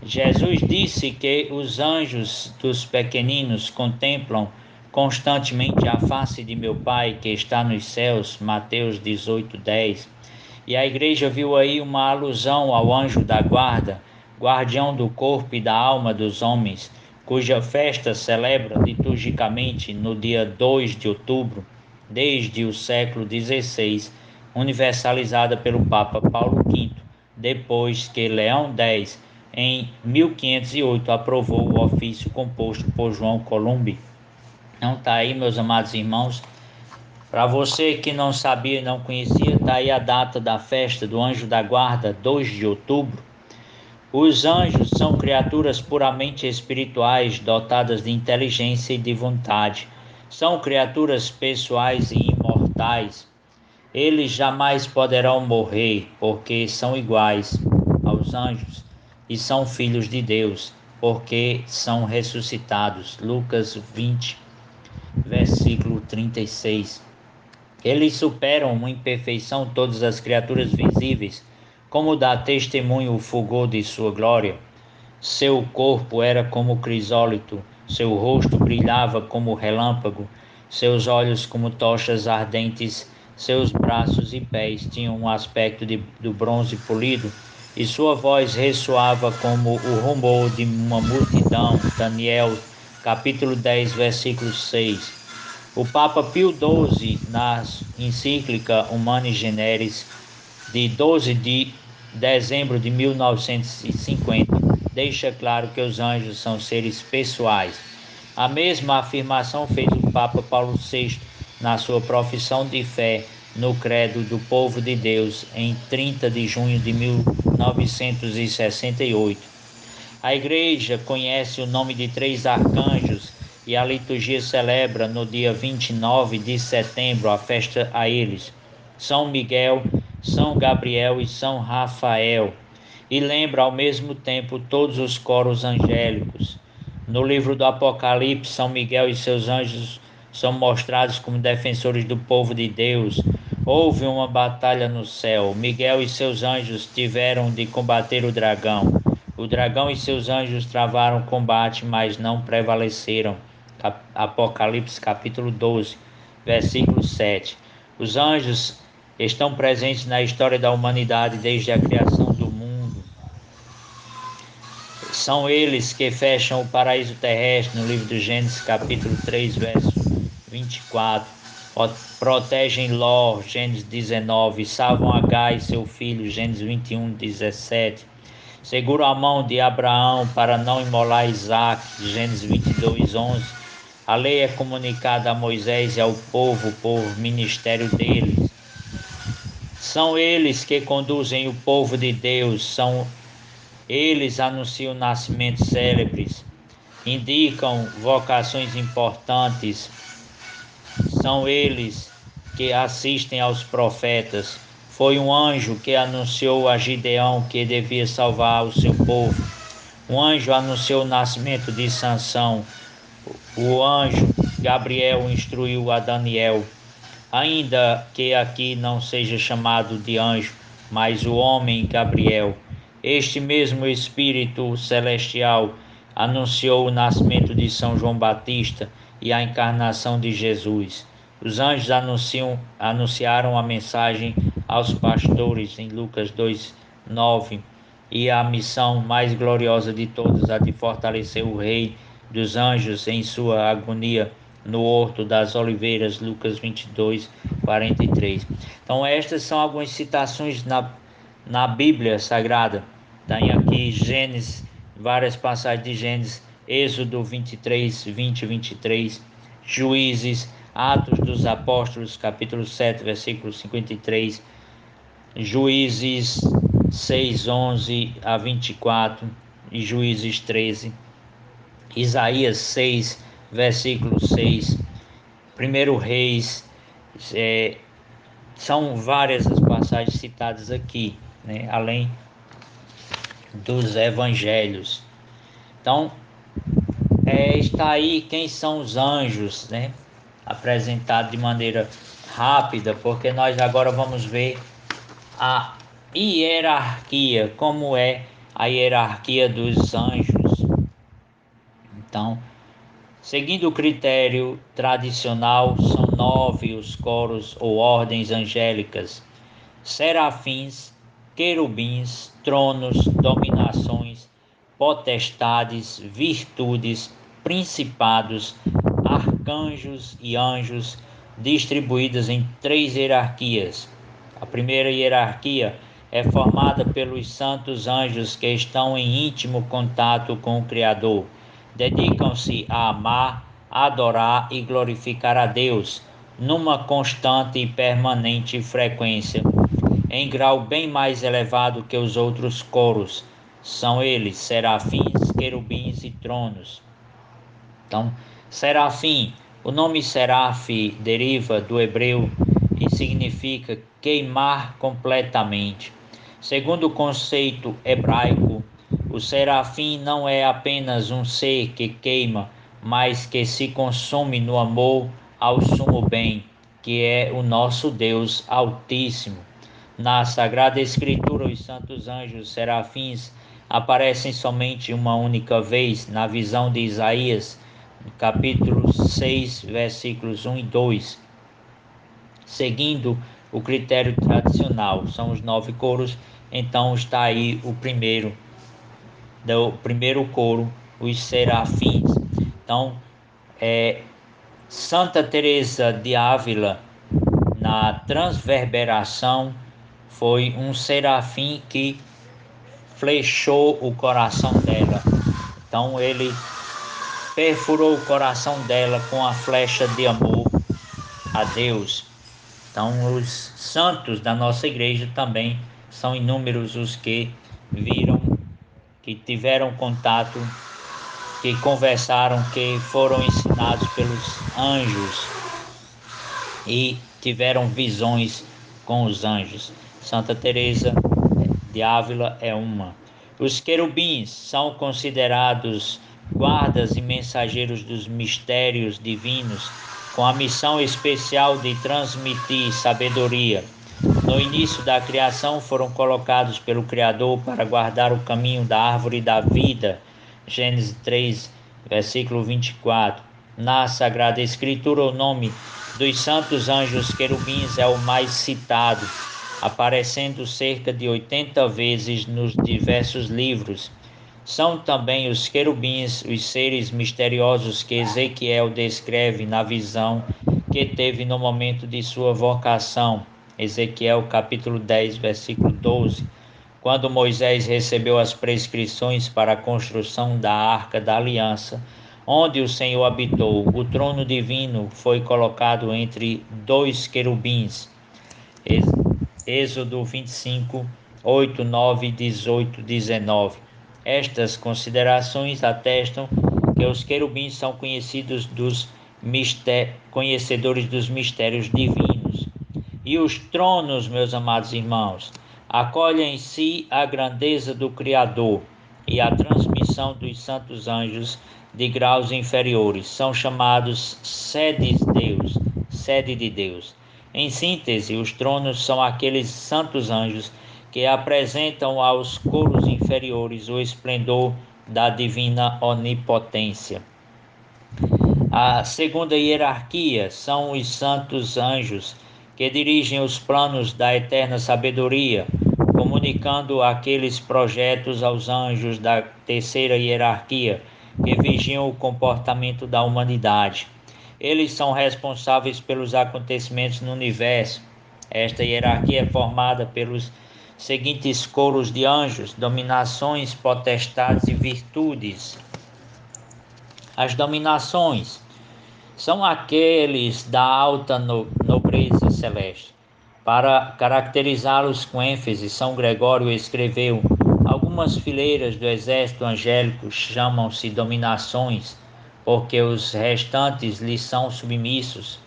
Jesus disse que os anjos dos pequeninos contemplam constantemente a face de meu Pai que está nos céus, Mateus 18:10. E a igreja viu aí uma alusão ao anjo da guarda, guardião do corpo e da alma dos homens, cuja festa celebra liturgicamente no dia 2 de outubro, desde o século XVI, universalizada pelo Papa Paulo V, depois que Leão X, em 1508, aprovou o ofício composto por João Columbi. Então tá aí, meus amados irmãos, para você que não sabia e não conhecia, tá aí a data da festa do Anjo da Guarda, 2 de outubro. Os anjos são criaturas puramente espirituais, dotadas de inteligência e de vontade. São criaturas pessoais e imortais. Eles jamais poderão morrer, porque são iguais aos anjos, e são filhos de Deus, porque são ressuscitados. Lucas 20, versículo 36. Eles superam uma imperfeição todas as criaturas visíveis, como dá testemunho o fulgor de sua glória. Seu corpo era como crisólito, seu rosto brilhava como relâmpago, seus olhos como tochas ardentes, seus braços e pés tinham um aspecto do bronze polido, e sua voz ressoava como o rumor de uma multidão. Daniel, capítulo 10, versículo 6. O Papa Pio XII, na encíclica Humani Generis, de 12 de dezembro de 1950, deixa claro que os anjos são seres pessoais. A mesma afirmação fez o Papa Paulo VI na sua profissão de fé no Credo do Povo de Deus, em 30 de junho de 1968. A Igreja conhece o nome de 3 arcanjos e a liturgia celebra no dia 29 de setembro a festa a eles: São Miguel, São Gabriel e São Rafael, e lembra ao mesmo tempo todos os coros angélicos. No livro do Apocalipse, São Miguel e seus anjos são mostrados como defensores do povo de Deus. Houve uma batalha no céu. Miguel e seus anjos tiveram de combater o dragão. O dragão e seus anjos travaram combate, mas não prevaleceram. Apocalipse capítulo 12, versículo 7. Os anjos estão presentes na história da humanidade desde a criação do mundo. São eles que fecham o paraíso terrestre no livro do Gênesis capítulo 3, verso 24. Protegem Ló, Gênesis 19. Salvam Agar e seu filho, Gênesis 21, 17. Seguram a mão de Abraão para não imolar Isaac, Gênesis 22, 11. A lei é comunicada a Moisés e ao povo por ministério deles. São eles que conduzem o povo de Deus, eles anunciam nascimentos célebres, indicam vocações importantes. São eles que assistem aos profetas. Foi um anjo que anunciou a Gideão que devia salvar o seu povo. Um anjo anunciou o nascimento de Sansão. O anjo Gabriel instruiu a Daniel. Ainda que aqui não seja chamado de anjo, mas o homem Gabriel, este mesmo Espírito Celestial anunciou o nascimento de São João Batista e a encarnação de Jesus. Os anjos anunciaram a mensagem aos pastores em Lucas 2:9, e a missão mais gloriosa de todas, a de fortalecer o Rei dos Anjos em sua agonia no Horto das Oliveiras, Lucas 22:43. Então estas são algumas citações na Bíblia Sagrada. Tem aqui Gênesis, várias passagens de Gênesis, Êxodo 23, 20 e 23, Juízes, Atos dos Apóstolos, capítulo 7, versículo 53, Juízes 6, 11 a 24 e Juízes 13, Isaías 6, versículo 6, 1 Reis, são várias as passagens citadas aqui, né, além dos evangelhos. Então, está aí quem são os anjos, né, apresentado de maneira rápida, porque nós agora vamos ver a hierarquia, como é a hierarquia dos anjos. Então, seguindo o critério tradicional, são 9 os coros ou ordens angélicas: serafins, querubins, tronos, dominações, potestades, virtudes, principados, arcanjos e anjos, distribuídas em 3 hierarquias. A primeira hierarquia é formada pelos santos anjos que estão em íntimo contato com o Criador. Dedicam-se a amar, adorar e glorificar a Deus numa constante e permanente frequência, em grau bem mais elevado que os outros coros. São eles serafins, querubins e tronos. Então, serafim, o nome seraf deriva do hebreu e significa queimar completamente. Segundo o conceito hebraico, o serafim não é apenas um ser que queima, mas que se consome no amor ao sumo bem, que é o nosso Deus Altíssimo. Na Sagrada Escritura, os santos anjos serafins aparecem somente uma única vez na visão de Isaías, capítulo 6, versículos 1 e 2. Seguindo o critério tradicional. São os 9 coros, então está aí o primeiro coro, os serafins. Então, Santa Teresa de Ávila, na Transverberação, foi um serafim que flechou o coração dela. Então ele perfurou o coração dela com a flecha de amor a Deus. Então os santos da nossa igreja também são inúmeros os que viram, que tiveram contato, que conversaram, que foram ensinados pelos anjos e tiveram visões com os anjos. Santa Teresa de Ávila é uma. Os querubins são considerados guardas e mensageiros dos mistérios divinos, com a missão especial de transmitir sabedoria. No início da criação foram colocados pelo Criador para guardar o caminho da árvore da vida. Gênesis 3, versículo 24. Na Sagrada Escritura, o nome dos santos anjos querubins é o mais citado, aparecendo cerca de 80 vezes nos diversos livros. São também os querubins os seres misteriosos que Ezequiel descreve na visão que teve no momento de sua vocação. Ezequiel capítulo 10, versículo 12. Quando Moisés recebeu as prescrições para a construção da Arca da Aliança, onde o Senhor habitou, o trono divino foi colocado entre 2 querubins. Êxodo 25, 8, 9, 18, 19. Estas considerações atestam que os querubins são conhecedores dos mistérios divinos. E os tronos, meus amados irmãos, acolhem em si a grandeza do Criador e a transmissão dos santos anjos de graus inferiores. São chamados sede de Deus. Em síntese, os tronos são aqueles santos anjos que apresentam aos coros inferiores o esplendor da divina onipotência. A segunda hierarquia são os santos anjos, que dirigem os planos da eterna sabedoria, comunicando aqueles projetos aos anjos da terceira hierarquia, que vigiam o comportamento da humanidade. Eles são responsáveis pelos acontecimentos no universo. Esta hierarquia é formada pelos seguintes coros de anjos: dominações, potestades e virtudes. As dominações são aqueles da alta nobreza celeste. Para caracterizá-los com ênfase, São Gregório escreveu: algumas fileiras do exército angélico chamam-se dominações, porque os restantes lhes são submissos,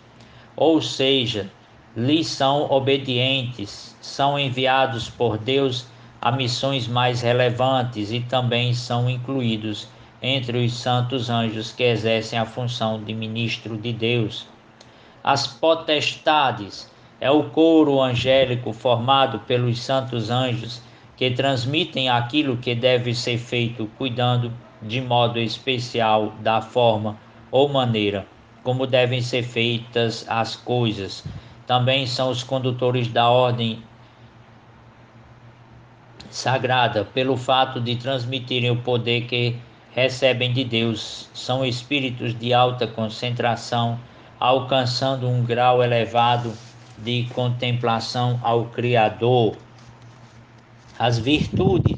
ou seja, lhes são obedientes, são enviados por Deus a missões mais relevantes e também são incluídos entre os santos anjos que exercem a função de ministro de Deus. As potestades é o coro angélico formado pelos santos anjos que transmitem aquilo que deve ser feito, cuidando de modo especial da forma ou maneira como devem ser feitas as coisas. Também são os condutores da ordem sagrada, pelo fato de transmitirem o poder que recebem de Deus. São espíritos de alta concentração, alcançando um grau elevado de contemplação ao Criador. As virtudes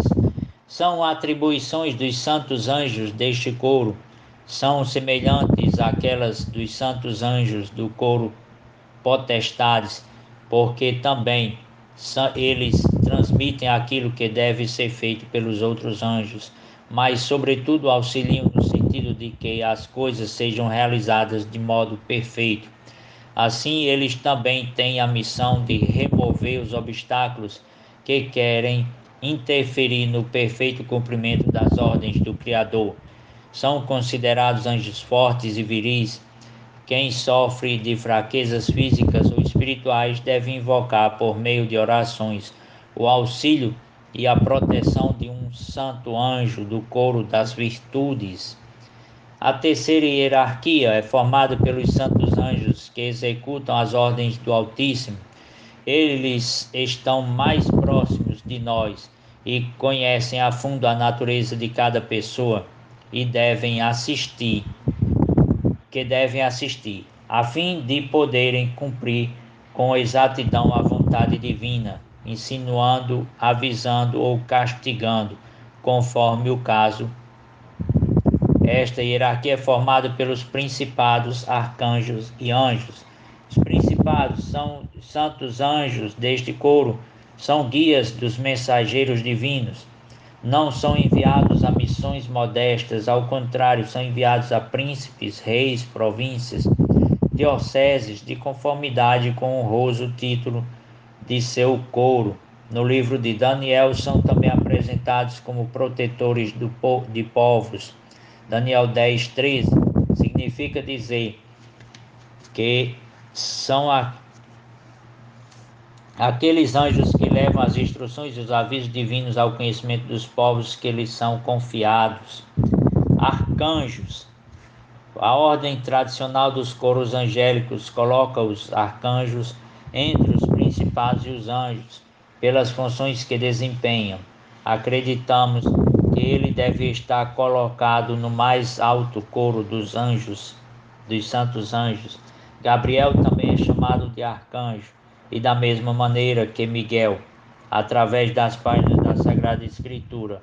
são atribuições dos santos anjos deste coro. São semelhantes àquelas dos santos anjos do coro potestades, porque também eles transmitem aquilo que deve ser feito pelos outros anjos, mas sobretudo auxiliam no sentido de que as coisas sejam realizadas de modo perfeito. Assim, eles também têm a missão de remover os obstáculos que querem interferir no perfeito cumprimento das ordens do Criador. São considerados anjos fortes e viris. Quem sofre de fraquezas físicas ou espirituais deve invocar, por meio de orações, o auxílio e a proteção de um santo anjo do coro das virtudes. A terceira hierarquia é formada pelos santos anjos que executam as ordens do Altíssimo. Eles estão mais próximos de nós e conhecem a fundo a natureza de cada pessoa e devem assistir, a fim de poderem cumprir com exatidão a vontade divina, insinuando, avisando ou castigando, conforme o caso. Esta hierarquia é formada pelos principados, arcanjos e anjos. Os principados são santos anjos deste coro, são guias dos mensageiros divinos. Não são enviados a missões modestas, ao contrário, são enviados a príncipes, reis, províncias, dioceses, de conformidade com o honroso título de seu coro. No livro de Daniel são também apresentados como protetores de povos. Daniel 10:13 significa dizer que são aqueles anjos que levam as instruções e os avisos divinos ao conhecimento dos povos que lhes são confiados. Arcanjos. A ordem tradicional dos coros angélicos coloca os arcanjos entre os principados e os anjos, pelas funções que desempenham. Acreditamos que ele deve estar colocado no mais alto coro dos anjos, dos santos anjos. Gabriel também é chamado de arcanjo, e da mesma maneira que Miguel, através das páginas da Sagrada Escritura,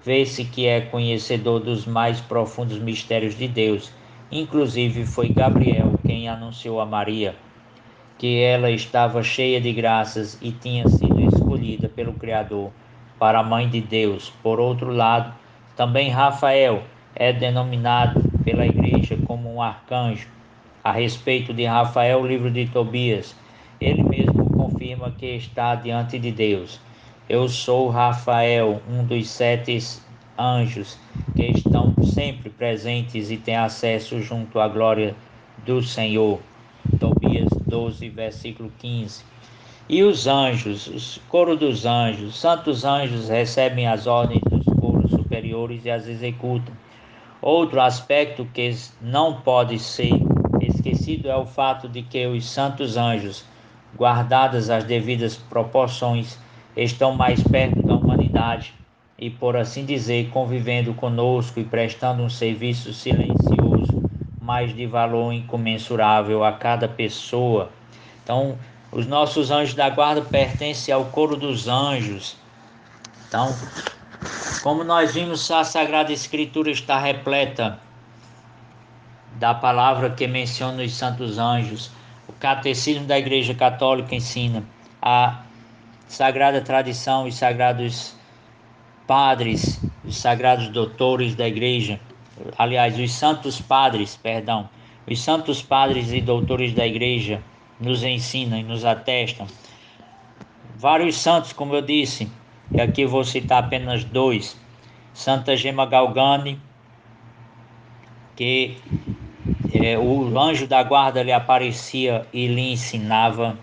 vê-se que é conhecedor dos mais profundos mistérios de Deus. Inclusive foi Gabriel quem anunciou a Maria que ela estava cheia de graças e tinha sido escolhida pelo Criador para a Mãe de Deus. Por outro lado, também Rafael é denominado pela Igreja como um arcanjo. A respeito de Rafael, o livro de Tobias, ele mesmo confirma que está diante de Deus. Eu sou Rafael, um dos 7 anjos que estão sempre presentes e têm acesso junto à glória do Senhor. Tobias 12, versículo 15. E os anjos, o coro dos anjos, santos anjos recebem as ordens dos coros superiores e as executam. Outro aspecto que não pode ser esquecido é o fato de que os santos anjos, guardadas as devidas proporções, estão mais perto da humanidade e, por assim dizer, convivendo conosco e prestando um serviço silencioso, mas de valor incomensurável a cada pessoa. Então, os nossos anjos da guarda pertencem ao coro dos anjos. Então, como nós vimos, a Sagrada Escritura está repleta da palavra que menciona os santos anjos. O Catecismo da Igreja Católica ensina, a Sagrada Tradição, os sagrados padres, os sagrados doutores da Igreja, aliás, os santos padres e doutores da Igreja nos ensinam e nos atestam. Vários santos, como eu disse, e aqui vou citar apenas 2. Santa Gema Galgani, que o anjo da guarda lhe aparecia e lhe ensinava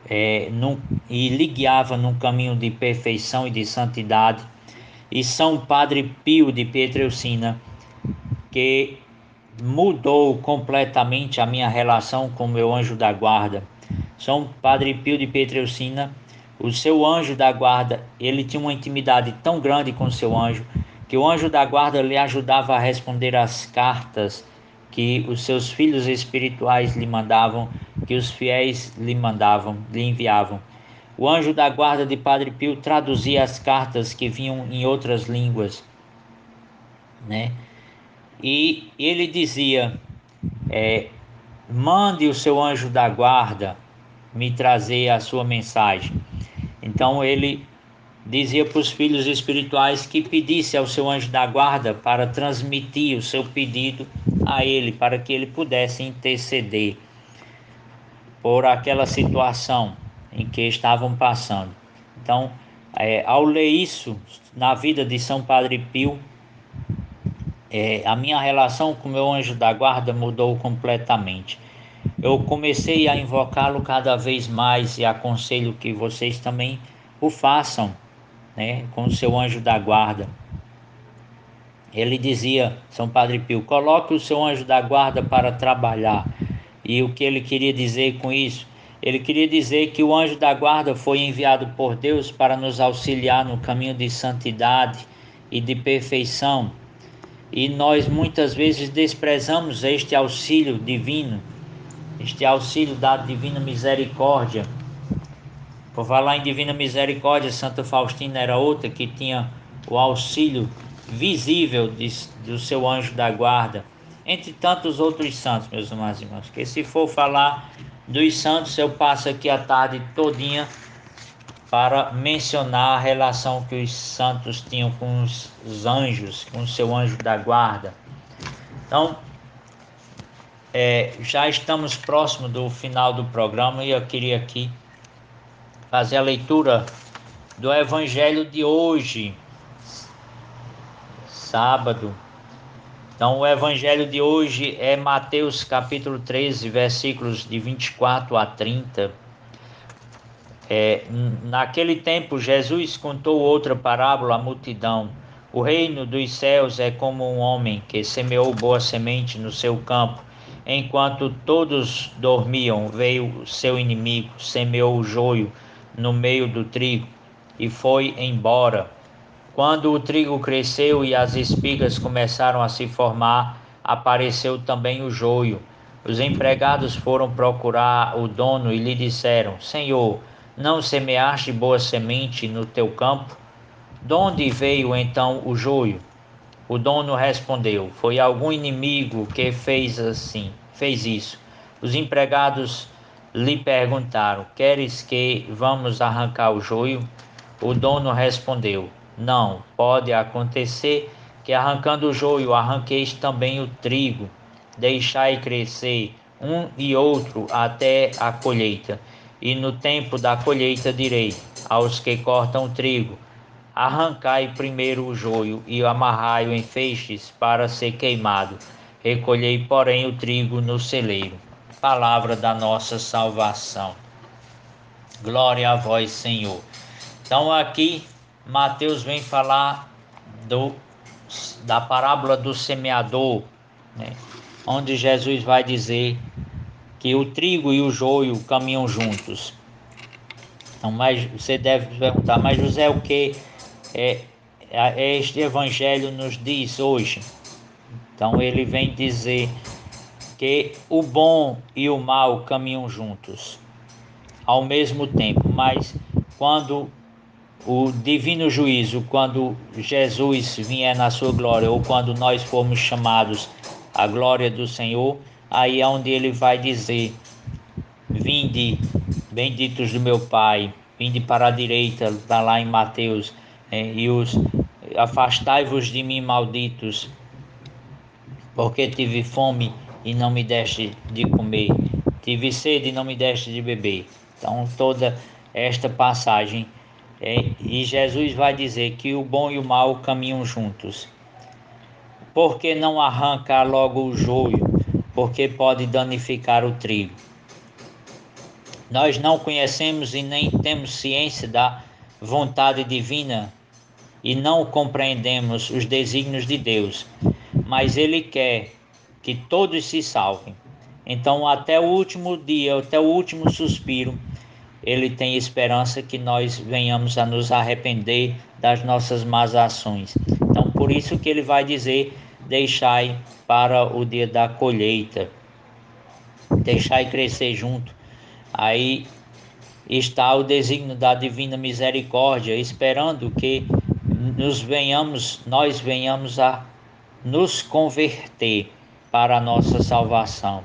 e lhe guiava num caminho de perfeição e de santidade. E São Padre Pio de Pietrelcina, que mudou completamente a minha relação com o meu anjo da guarda. São Padre Pio de Pietrelcina, o seu anjo da guarda, ele tinha uma intimidade tão grande com o seu anjo, que o anjo da guarda lhe ajudava a responder às cartas que os seus filhos espirituais lhe mandavam, que os fiéis lhe enviavam. O anjo da guarda de Padre Pio traduzia as cartas que vinham em outras línguas, né? E ele dizia, mande o seu anjo da guarda me trazer a sua mensagem. Então ele dizia para os filhos espirituais que pedisse ao seu anjo da guarda para transmitir o seu pedido a ele, para que ele pudesse interceder por aquela situação em que estavam passando. Então, ao ler isso na vida de São Padre Pio, a minha relação com o meu anjo da guarda mudou completamente. Eu comecei a invocá-lo cada vez mais e aconselho que vocês também o façam, né, com o seu anjo da guarda. Ele dizia, São Padre Pio, coloque o seu anjo da guarda para trabalhar. E o que ele queria dizer com isso? Ele queria dizer que o anjo da guarda foi enviado por Deus para nos auxiliar no caminho de santidade e de perfeição. E nós muitas vezes desprezamos este auxílio divino, este auxílio da divina misericórdia. Por falar em divina misericórdia, Santa Faustina era outra que tinha o auxílio visível do seu anjo da guarda, entre tantos outros santos, meus amados irmãos, que se for falar dos santos, eu passo aqui a tarde todinha para mencionar a relação que os santos tinham com os anjos, com o seu anjo da guarda. Então, já estamos próximo do final do programa e eu queria aqui fazer a leitura do Evangelho de hoje, sábado. Então, o Evangelho de hoje é Mateus capítulo 13, versículos de 24 a 30. Naquele tempo, Jesus contou outra parábola à multidão. O reino dos céus é como um homem que semeou boa semente no seu campo. Enquanto todos dormiam, veio seu inimigo, semeou o joio no meio do trigo e foi embora. Quando o trigo cresceu e as espigas começaram a se formar, apareceu também o joio. Os empregados foram procurar o dono e lhe disseram: Senhor, não semeaste boa semente no teu campo? De onde veio então o joio? O dono respondeu: Foi algum inimigo que fez isso. Os empregados lhe perguntaram: Queres que vamos arrancar o joio? O dono respondeu: Não, pode acontecer que arrancando o joio arranqueis também o trigo. Deixai crescer um e outro até a colheita. E no tempo da colheita direi aos que cortam o trigo: Arrancai primeiro o joio e amarrai-o em feixes para ser queimado. Recolhei, porém, o trigo no celeiro. Palavra da nossa salvação. Glória a vós, Senhor. Então aqui Mateus vem falar da parábola do semeador, né? Onde Jesus vai dizer que o trigo e o joio caminham juntos. Então, mas você deve perguntar: mas José, o que este evangelho nos diz hoje? Então ele vem dizer que o bom e o mal caminham juntos ao mesmo tempo, mas quando o divino juízo, quando Jesus vier na sua glória, ou quando nós formos chamados à glória do Senhor, aí é onde ele vai dizer: Vinde, benditos do meu Pai, vinde para a direita, está lá em Mateus, afastai-vos de mim, malditos, porque tive fome e não me deste de comer, tive sede e não me deste de beber. Então toda esta passagem, e Jesus vai dizer que o bom e o mal caminham juntos. Por que não arrancar logo o joio? Porque pode danificar o trigo. Nós não conhecemos e nem temos ciência da vontade divina e não compreendemos os desígnios de Deus, mas Ele quer que todos se salvem. Então, até o último dia, até o último suspiro, Ele tem esperança que nós venhamos a nos arrepender das nossas más ações. Então, por isso que Ele vai dizer: deixai para o dia da colheita, deixai crescer junto. Aí está o desígnio da divina misericórdia, esperando que nós venhamos a nos converter para a nossa salvação.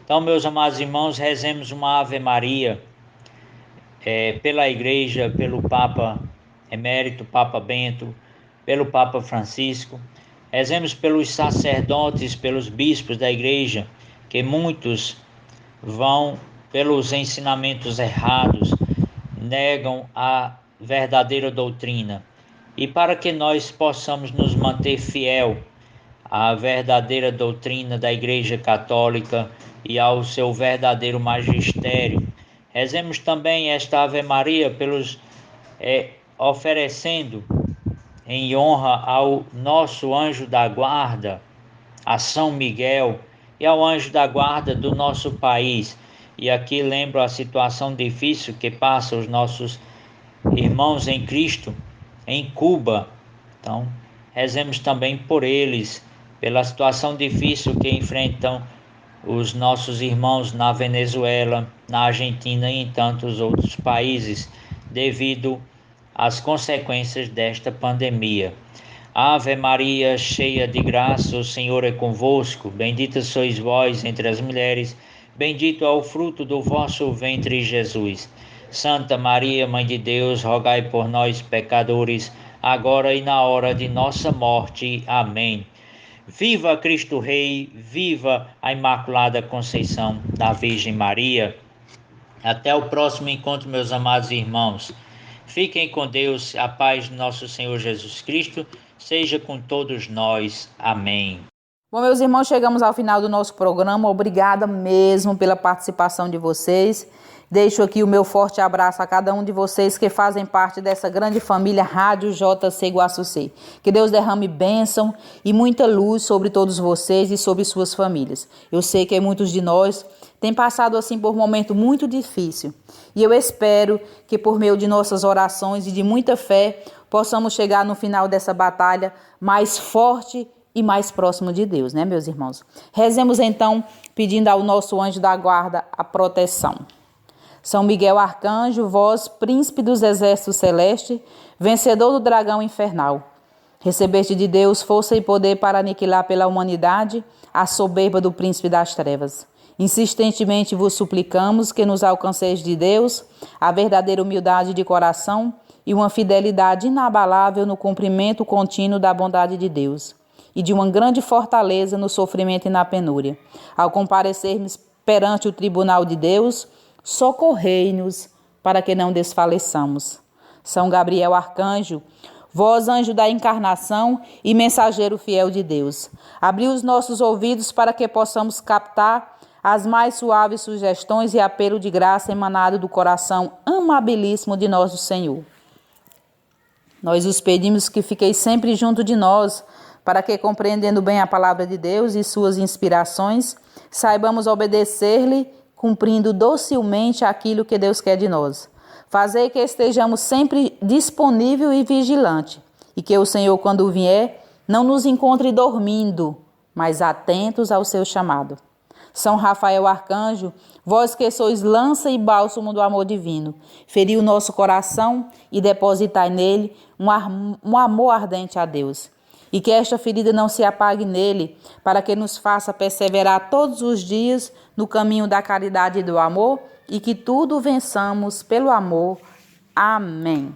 Então, meus amados irmãos, rezemos uma Ave Maria pela Igreja, pelo Papa Emérito, Papa Bento, pelo Papa Francisco. Rezemos pelos sacerdotes, pelos bispos da Igreja, que muitos vão pelos ensinamentos errados, negam a verdadeira doutrina. E para que nós possamos nos manter fiel à verdadeira doutrina da Igreja Católica e ao seu verdadeiro magistério, rezemos também esta Ave Maria oferecendo em honra ao nosso anjo da guarda, a São Miguel, e ao anjo da guarda do nosso país, E aqui lembro a situação difícil que passam os nossos irmãos em Cristo em Cuba. Então, rezemos também por eles, pela situação difícil que enfrentam os nossos irmãos na Venezuela, na Argentina e em tantos outros países, devido às consequências desta pandemia. Ave Maria, cheia de graça, o Senhor é convosco. Bendita sois vós entre as mulheres, bendito é o fruto do vosso ventre, Jesus. Santa Maria, Mãe de Deus, rogai por nós, pecadores, agora e na hora de nossa morte. Amém. Viva Cristo Rei, viva a Imaculada Conceição da Virgem Maria. Até o próximo encontro, meus amados irmãos. Fiquem com Deus, a paz de nosso Senhor Jesus Cristo seja com todos nós. Amém. Bom, meus irmãos, chegamos ao final do nosso programa. Obrigada mesmo pela participação de vocês. Deixo aqui o meu forte abraço a cada um de vocês que fazem parte dessa grande família Rádio JC Guaçucê. Que Deus derrame bênção e muita luz sobre todos vocês e sobre suas famílias. Eu sei que muitos de nós têm passado assim por um momento muito difícil. E eu espero que por meio de nossas orações e de muita fé, possamos chegar no final dessa batalha mais forte e mais próximo de Deus, né, meus irmãos? Rezemos então, pedindo ao nosso anjo da guarda a proteção. São Miguel Arcanjo, vós, príncipe dos exércitos celestes, vencedor do dragão infernal, recebeste de Deus força e poder para aniquilar pela humanidade a soberba do príncipe das trevas. Insistentemente vos suplicamos que nos alcanceis de Deus a verdadeira humildade de coração e uma fidelidade inabalável no cumprimento contínuo da bondade de Deus e de uma grande fortaleza no sofrimento e na penúria. Ao comparecermos perante o tribunal de Deus, socorrei-nos para que não desfaleçamos. São Gabriel Arcanjo, vós, anjo da encarnação e mensageiro fiel de Deus, abri os nossos ouvidos para que possamos captar as mais suaves sugestões e apelo de graça emanado do coração amabilíssimo de nosso Senhor. Nós os pedimos que fiqueis sempre junto de nós, para que, compreendendo bem a palavra de Deus e suas inspirações, saibamos obedecer-lhe, cumprindo docilmente aquilo que Deus quer de nós. Fazei que estejamos sempre disponível e vigilante, e que o Senhor, quando vier, não nos encontre dormindo, mas atentos ao seu chamado. São Rafael Arcanjo, vós que sois lança e bálsamo do amor divino, feri o nosso coração e depositai nele um amor ardente a Deus. E que esta ferida não se apague nele, para que nos faça perseverar todos os dias no caminho da caridade e do amor, e que tudo vençamos pelo amor. Amém.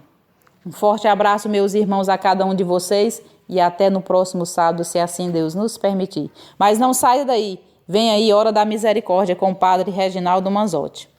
Um forte abraço, meus irmãos, a cada um de vocês, e até no próximo sábado, se assim Deus nos permitir. Mas não saia daí, vem aí Hora da Misericórdia com o Padre Reginaldo Manzotti.